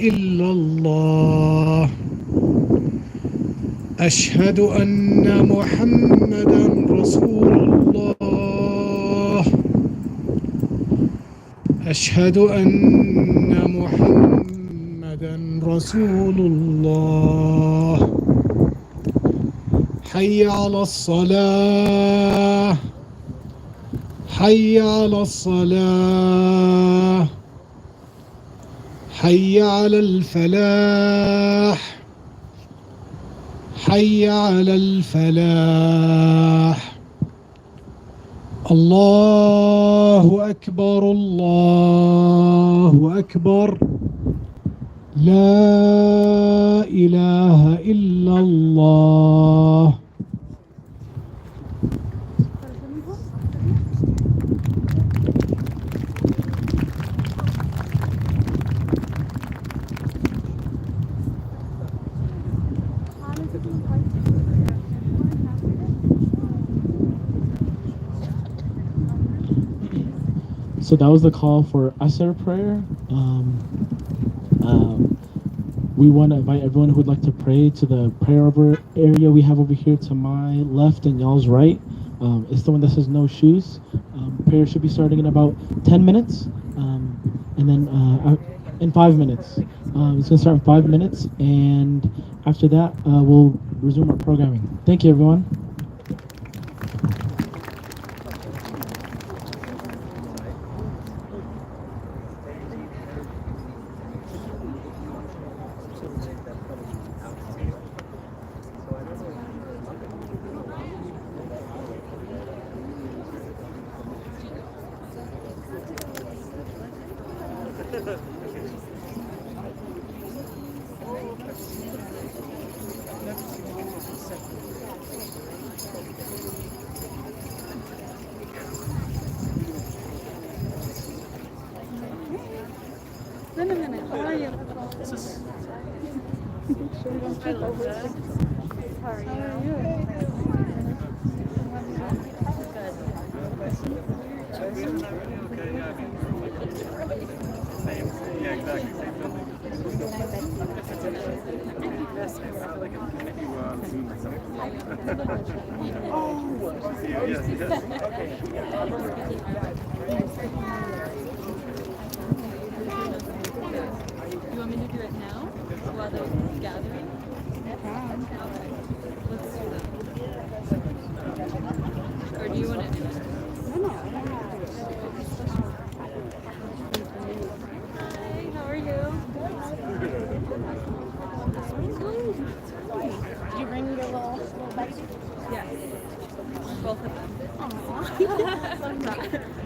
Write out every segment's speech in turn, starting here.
إلا الله أشهد أن محمدا رسول الله أشهد أن محمدا رسول الله حي على الصلاة حي على الصلاة حي على الفلاح حي على الفلاح الله أكبر الله أكبر لا إله إلا الله. So that was the call for Asr prayer. We want to invite everyone who would like to pray to the prayer over area we have over here to my left and y'all's right. It's the one that says no shoes. Prayer should be starting in about 10 minutes. And then in 5 minutes. It's going to start in 5 minutes. And after that, we'll resume our programming. Thank you, everyone.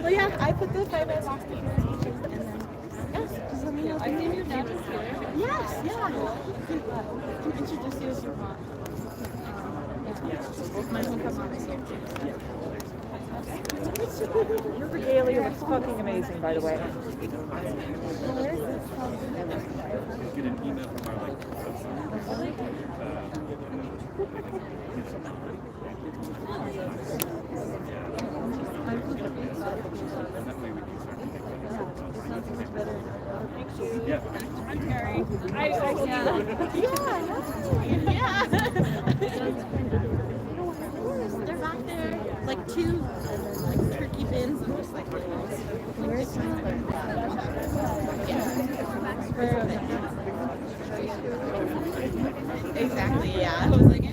Well, yeah, I put the 5 I lost it and then, yes, just let me know. I think your name is here. Yes, yeah. You can introduce you if you want. My home come on. Your regalia looks fucking amazing, by the way. Where is this from? Get an email from our Yeah. I'm Carrie. Yeah. They're back there, like 2 like turkey bins and just like where's exactly, yeah. I was like,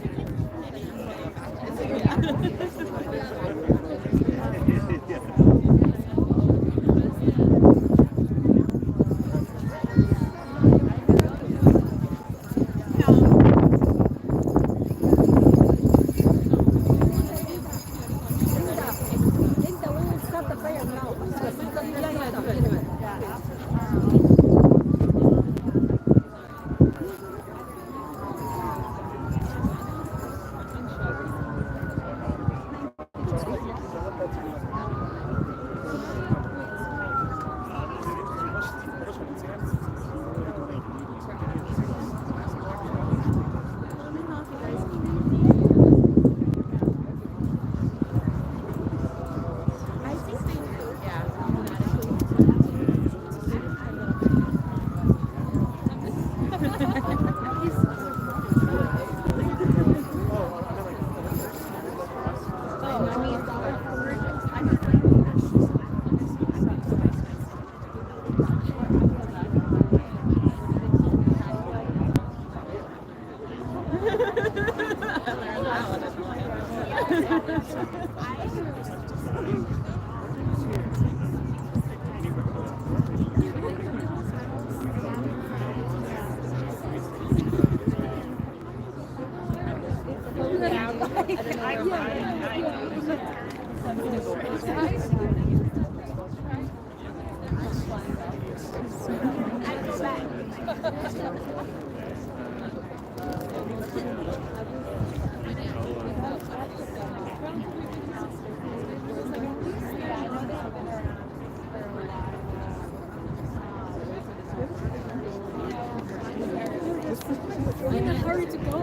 In a hurry to go.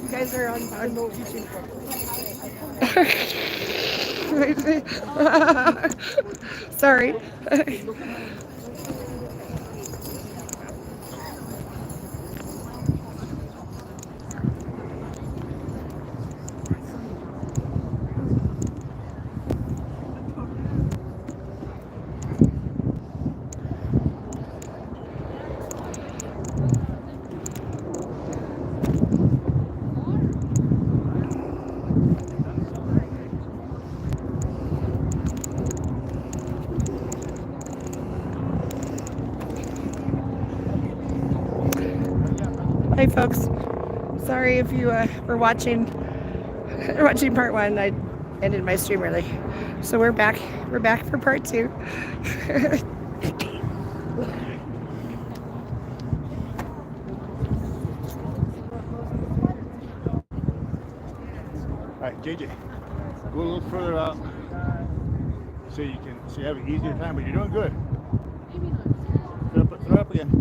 You guys are on YouTube. Sorry. Hi folks, sorry if you were watching part one. I ended my stream early, so we're back for part two. All right, JJ, go a little further out so you have an easier time, but you're doing good. Throw up again.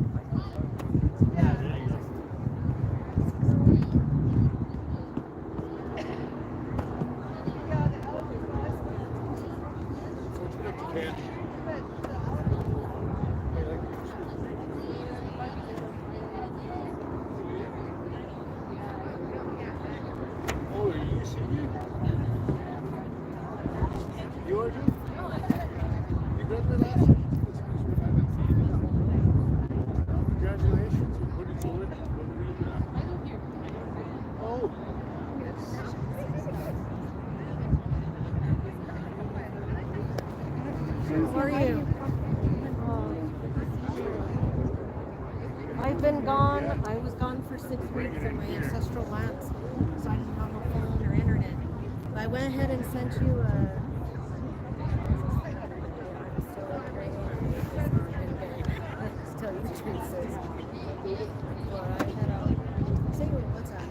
How are you? I've been gone. I was gone for 6 weeks at my ancestral lands, so I didn't have a phone or internet. But I went ahead and sent you a. Just tell you the truth, sis. Well, I had a. Say what's that?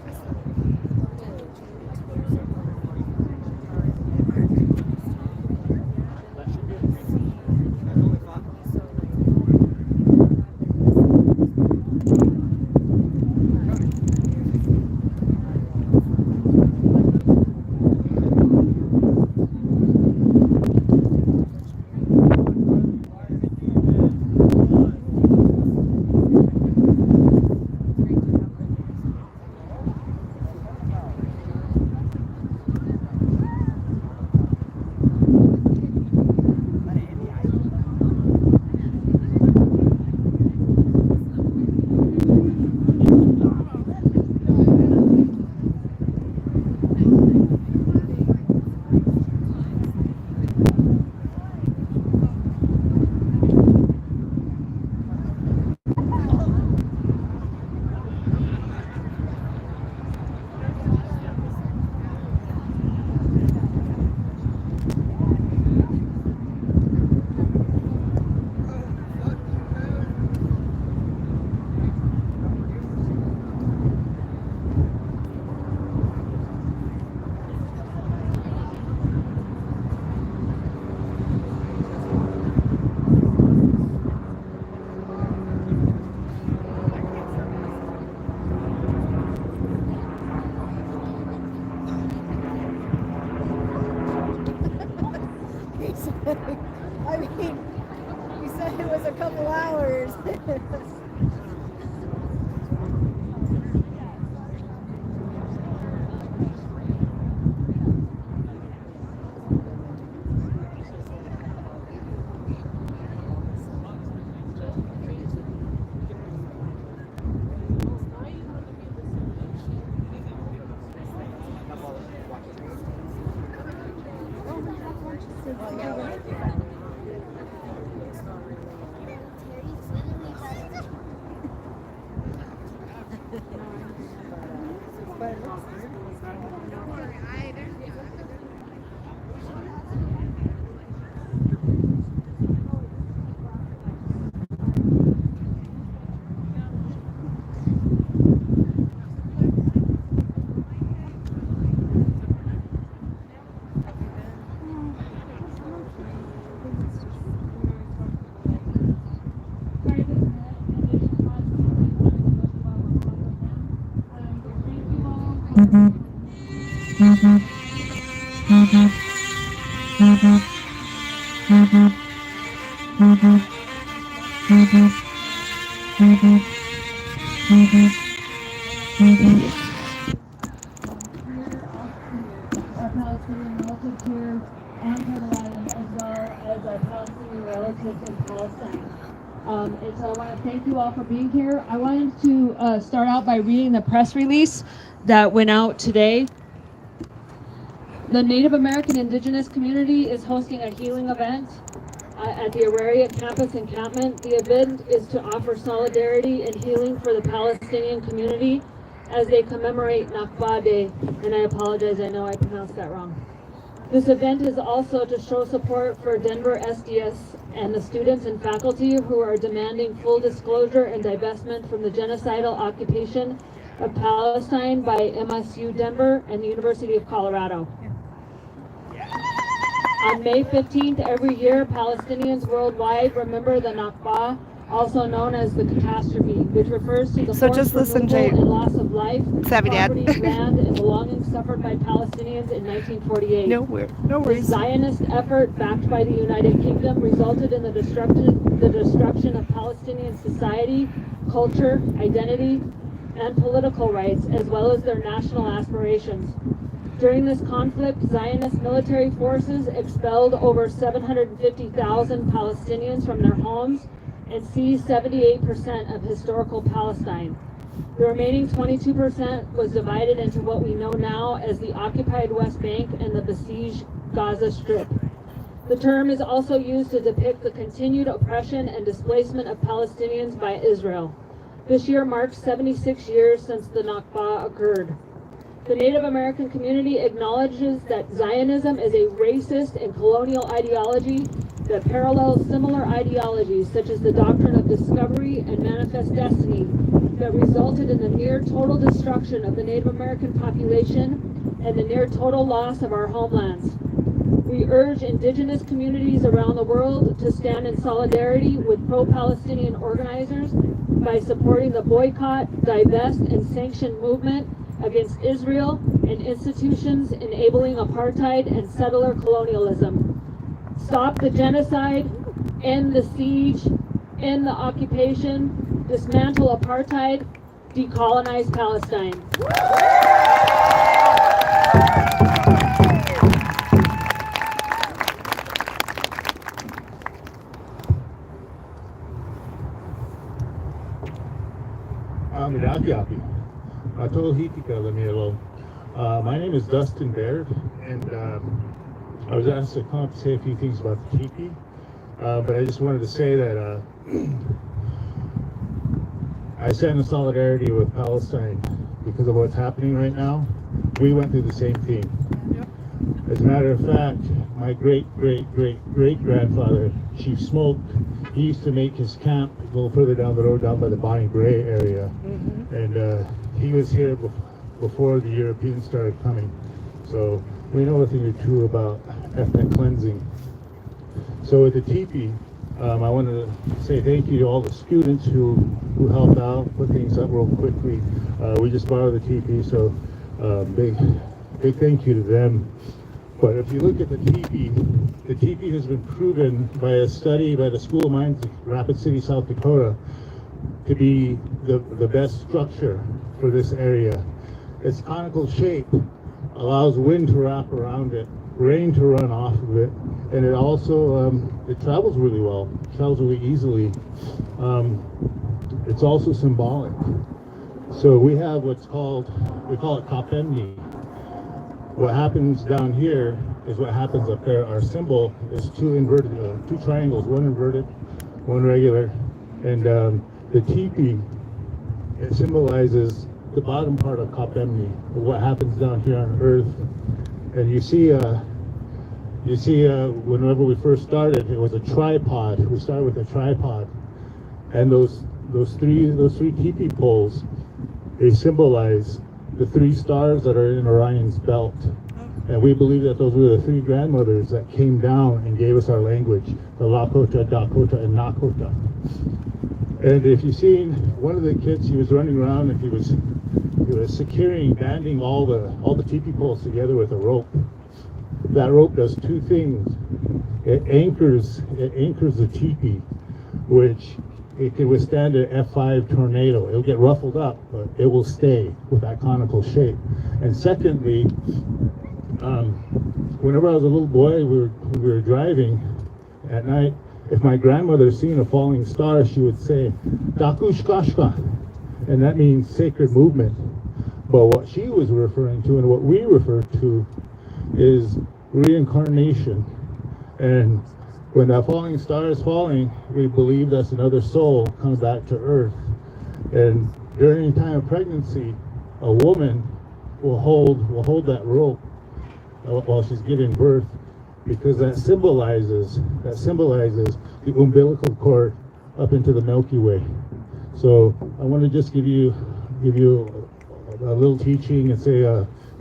Cheers. Our Palestinian relatives here on Turtle Island, as well as our Palestinian relatives in Palestine. And so I want to thank you all for being here. I wanted to start out by reading the press release that went out today. The Native American Indigenous community is hosting a healing event at the Auraria Campus Encampment. The event is to offer solidarity and healing for the Palestinian community as they commemorate Nakba Day. And I apologize, I know I pronounced that wrong. This event is also to show support for Denver SDS and the students and faculty who are demanding full disclosure and divestment from the genocidal occupation of Palestine by MSU Denver and the University of Colorado. On May 15th every year, Palestinians worldwide remember the Nakba, also known as the catastrophe, which refers to the So just forced listen to removal and loss of life, Savvy Dad. property, land, and belongings suffered by Palestinians in 1948. No This worries. Zionist effort, backed by the United Kingdom, resulted in the destruction of Palestinian society, culture, identity, and political rights, as well as their national aspirations. During this conflict, Zionist military forces expelled over 750,000 Palestinians from their homes and seized 78% of historical Palestine. The remaining 22% was divided into what we know now as the occupied West Bank and the besieged Gaza Strip. The term is also used to depict the continued oppression and displacement of Palestinians by Israel. This year marks 76 years since the Nakba occurred. The Native American community acknowledges that Zionism is a racist and colonial ideology that parallels similar ideologies such as the doctrine of discovery and manifest destiny that resulted in the near total destruction of the Native American population and the near total loss of our homelands. We urge indigenous communities around the world to stand in solidarity with pro-Palestinian organizers by supporting the boycott, divest, and sanction movement against Israel and institutions enabling apartheid and settler colonialism. Stop the genocide, end the siege, end the occupation, dismantle apartheid, decolonize Palestine. My name is Dustin Baird, and I was asked to come up to say a few things about the teepee, but I just wanted to say that I stand in solidarity with Palestine because of what's happening right now. We went through the same thing. As a matter of fact, my great-great-great-great-grandfather, Chief Smoke, he used to make his camp a little further down the road, down by the Bonnie Bray area. And he was here before the Europeans started coming. So we know a thing or two about ethnic cleansing. So with the teepee, I want to say thank you to all the students who helped out, put things up real quickly. We just borrowed the teepee, so big thank you to them. But if you look at the teepee has been proven by a study by the School of Mines, Rapid City, South Dakota, to be the best structure for this area. Its conical shape allows wind to wrap around it, rain to run off of it, and it also it travels really well, travels really easily. It's also symbolic. So we have we call it Kapemni. What happens down here is what happens up there. Our symbol is two triangles, one inverted, one regular, and the teepee, it symbolizes the bottom part of Kapemni, what happens down here on Earth. And you see, whenever we first started, it was a tripod. We started with a tripod, and those three teepee poles, they symbolize the three stars that are in Orion's belt. And we believe that those were the three grandmothers that came down and gave us our language, the Lakota, Dakota, and Nakota. And if you've seen one of the kids, he was running around and he was securing, banding all the teepee poles together with a rope. That rope does two things. It anchors the teepee, which it can withstand an F5 tornado. It'll get ruffled up, but it will stay with that conical shape. And secondly, whenever I was a little boy, we were driving at night. If my grandmother seen a falling star, she would say, "Dakushkashka," and that means sacred movement. But what she was referring to, and what we refer to, is reincarnation. And when that falling star is falling, we believe that's another soul comes back to Earth. And during time of pregnancy, a woman will hold that rope while she's giving birth, because that symbolizes the umbilical cord up into the Milky Way. So I want to just give you a little teaching and say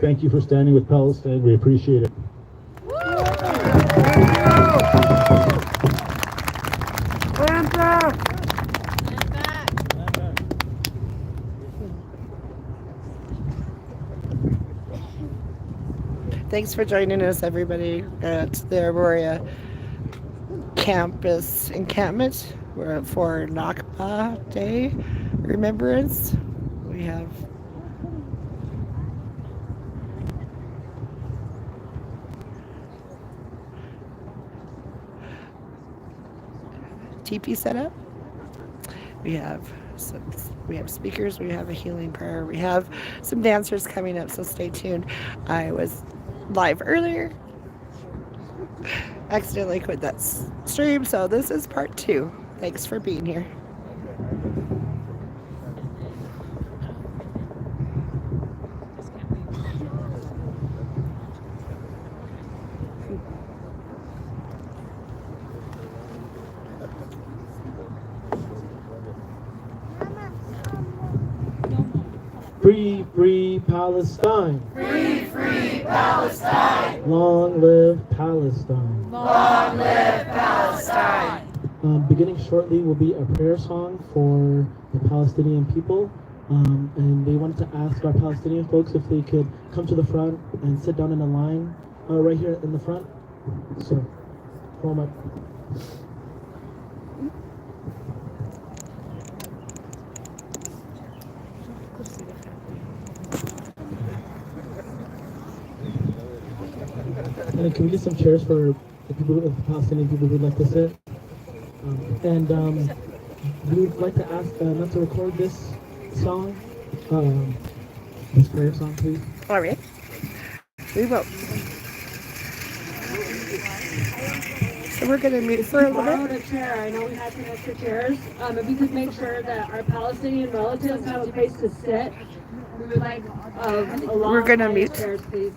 thank you for standing with Palestine. We appreciate it. Thanks for joining us, everybody, at the Aurora campus encampment. We're for Nakba Day remembrance. We have teepee set up. We have speakers. We have a healing prayer. We have some dancers coming up, so stay tuned. I was live earlier, accidentally quit that stream, so this is part 2. Thanks for being here. Free, free Palestine. Free, free Palestine. Long live Palestine. Long live Palestine. Beginning shortly will be a prayer song for the Palestinian people. And they wanted to ask our Palestinian folks if they could come to the front and sit down in a line right here in the front. So, form up. And can we get some chairs for the Palestinian people who'd like to sit? We would like to ask not to record this song, this prayer song, please. All right. We will. So we're going to mute for a little Borrowed bit. a chair. I know we had some extra chairs. If you could make sure that our Palestinian relatives have a place to sit, we would like a long We're gonna line of mute. chairs, please.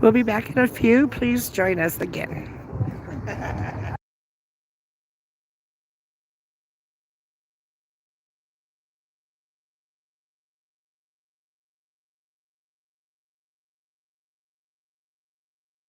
We'll be back in a few. Please join us again.